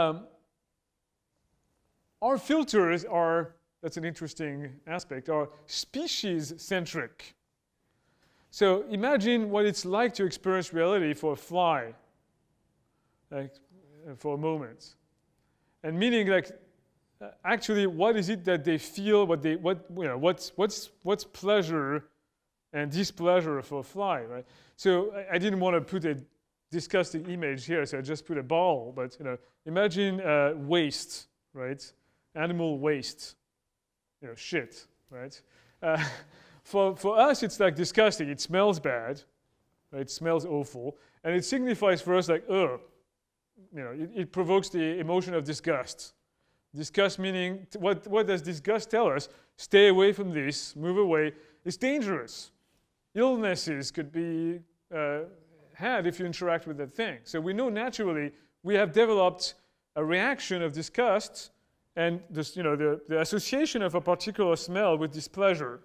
Um, our filters are, that's an interesting aspect, are species-centric. So imagine what it's like to experience reality for a fly, like for a moment. And meaning, like, actually, what is it that they feel? What's pleasure and displeasure for a fly, right? So I didn't want to put a disgusting image here, so I just put a ball. But imagine waste, right? Animal waste, shit, right? For us, it's like disgusting. It smells bad, right? It smells awful, and it signifies for us like, ugh. It provokes the emotion of disgust. Disgust meaning, what does disgust tell us? Stay away from this, move away. It's dangerous. Illnesses could be had if you interact with that thing. So we know naturally we have developed a reaction of disgust and this, the association of a particular smell with displeasure.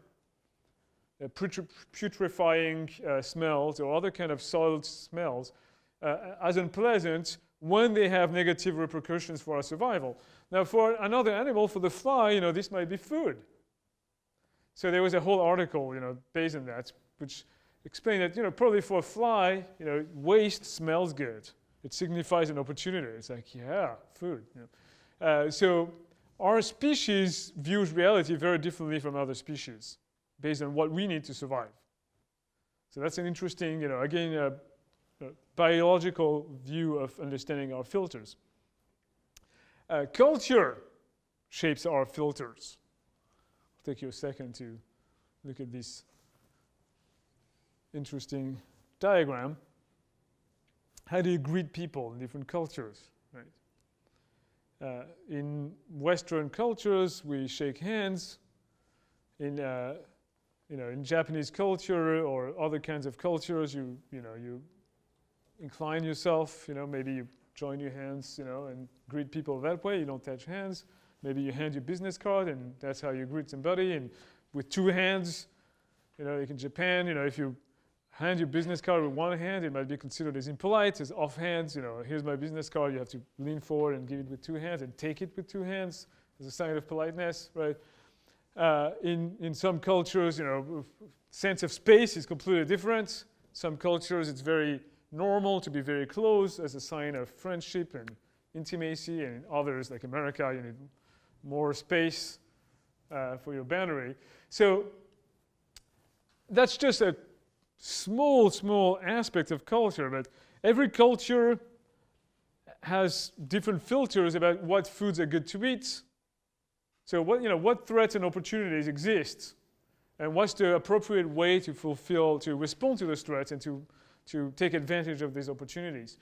Putrefying smells or other kind of soiled smells as unpleasant when they have negative repercussions for our survival. Now, for another animal, for the fly, this might be food. So there was a whole article, based on that, which explained that, probably for a fly, waste smells good. It signifies an opportunity. It's like, yeah, food. So our species views reality very differently from other species, based on what we need to survive. So that's an interesting, again, biological view of understanding our filters. Culture shapes our filters. I'll take you a second to look at this interesting diagram. How do you greet people in different cultures? Right? In Western cultures, we shake hands. In Japanese culture or other kinds of cultures, you incline yourself. Maybe you join your hands, and greet people that way. You don't touch hands. Maybe you hand your business card, and that's how you greet somebody. And with two hands, like in Japan, if you hand your business card with one hand, it might be considered as impolite, as off hands. Here's my business card. You have to lean forward and give it with two hands, and take it with two hands as a sign of politeness, right? In some cultures, sense of space is completely different. Some cultures, it's very normal to be very close as a sign of friendship and intimacy, and in others, like America, you need more space for your boundary. So that's just a small aspect of culture, but every culture has different filters about what foods are good to eat. So what threats and opportunities exist, and what's the appropriate way to respond to those threats and to take advantage of these opportunities.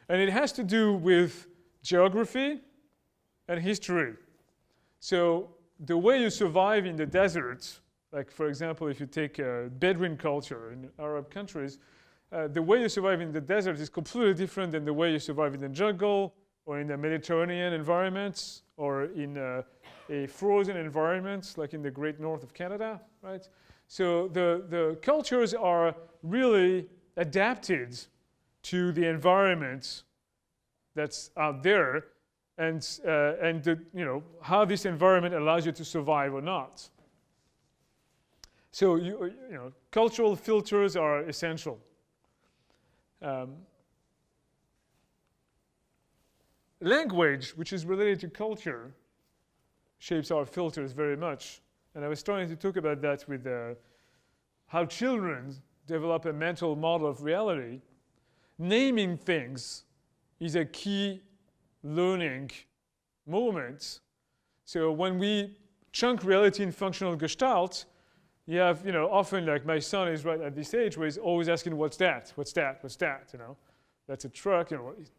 And it has to do with geography and history. So the way you survive in the desert, like for example, if you take Bedouin culture in Arab countries, the way you survive in the desert is completely different than the way you survive in the jungle or in the Mediterranean environments or in a frozen environment like in the great north of Canada, right? So the cultures are really adapted to the environment that's out there, and how this environment allows you to survive or not. So cultural filters are essential. Language, which is related to culture, shapes our filters very much. And I was starting to talk about that with how children develop a mental model of reality. Naming things is a key learning moment. So when we chunk reality in functional gestalt, you have, often, like my son is right at this age where he's always asking, what's that? What's that? What's that? That's a truck.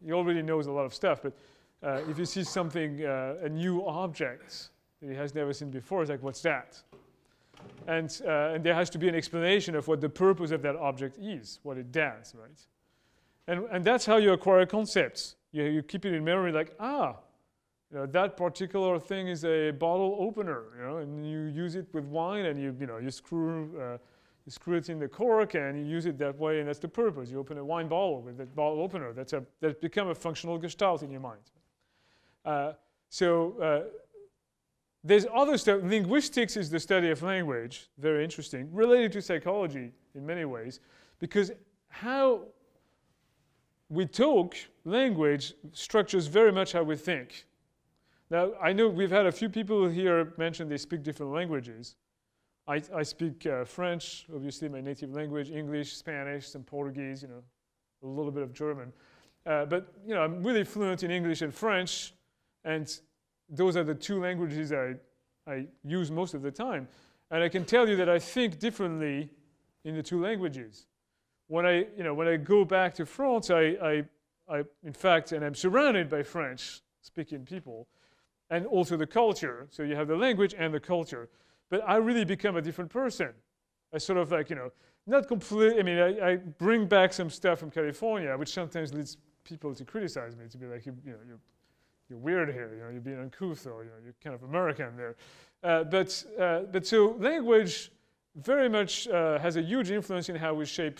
He already knows a lot of stuff. But if you see something, a new object that he has never seen before, it's like, what's that? And there has to be an explanation of what the purpose of that object is, what it does, right? And that's how you acquire concepts. You keep it in memory, like, that particular thing is a bottle opener, and you use it with wine, and you screw it in the cork, and you use it that way, and that's the purpose. You open a wine bottle with that bottle opener. That's become a functional gestalt in your mind. There's other stuff. Linguistics is the study of language, very interesting, related to psychology in many ways, because how we talk, language, structures very much how we think. Now, I know we've had a few people here mention they speak different languages. I speak French, obviously my native language, English, Spanish, some Portuguese, a little bit of German. But I'm really fluent in English and French, and those are the two languages I use most of the time. And I can tell you that I think differently in the two languages. When I go back to France, I in fact, and I'm surrounded by French-speaking people, and also the culture. So you have the language and the culture. But I really become a different person. I sort of not completely, I bring back some stuff from California, which sometimes leads people to criticize me, to be like, you're weird here, you're being uncouth, or you're kind of American there. But so language very much has a huge influence in how we shape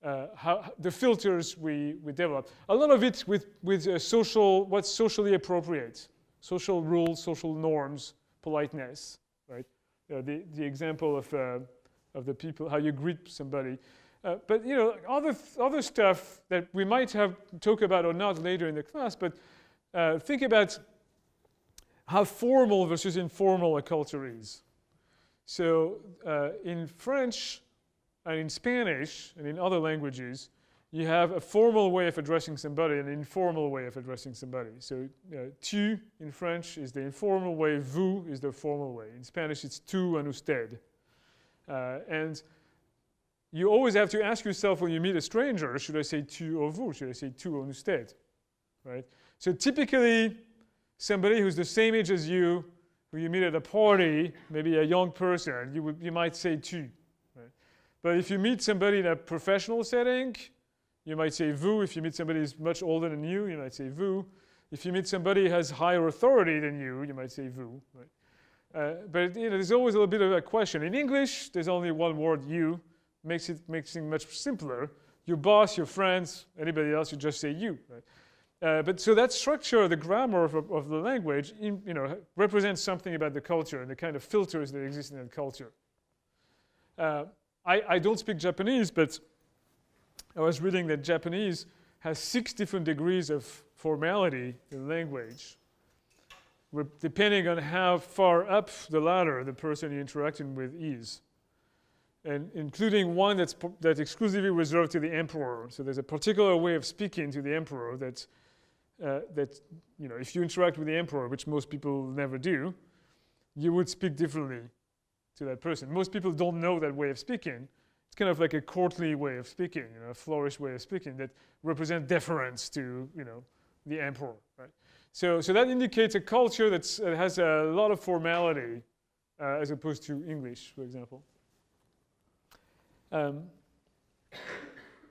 how the filters we develop. A lot of it with what's socially appropriate, social rules, social norms, politeness, right? The example of the people, how you greet somebody. But other stuff that we might have talk about or not later in the class, but think about how formal versus informal a culture is. So in French and in Spanish and in other languages, you have a formal way of addressing somebody and an informal way of addressing somebody. So tu in French is the informal way, vous is the formal way. In Spanish, it's tú and usted. And you always have to ask yourself when you meet a stranger, should I say tu or vous? Should I say tu or usted? Right? So typically, somebody who's the same age as you, who you meet at a party, maybe a young person, you might say tu. Right? But if you meet somebody in a professional setting, you might say vous. If you meet somebody who's much older than you might say vous. If you meet somebody who has higher authority than you might say vous. Right? But there's always a little bit of a question. In English, there's only one word, you. Makes it much simpler. Your boss, your friends, anybody else, you just say you. Right? But so that structure, the grammar of the language, represents something about the culture and the kind of filters that exist in that culture. I don't speak Japanese, but I was reading that Japanese has 6 different degrees of formality in language, depending on how far up the ladder the person you're interacting with is. And including one that's exclusively reserved to the emperor. So there's a particular way of speaking to the emperor that if you interact with the emperor, which most people never do, you would speak differently to that person. Most people don't know that way of speaking. It's kind of like a courtly way of speaking, a flourish way of speaking that represents deference to, the emperor, right? So that indicates a culture that has a lot of formality as opposed to English, for example.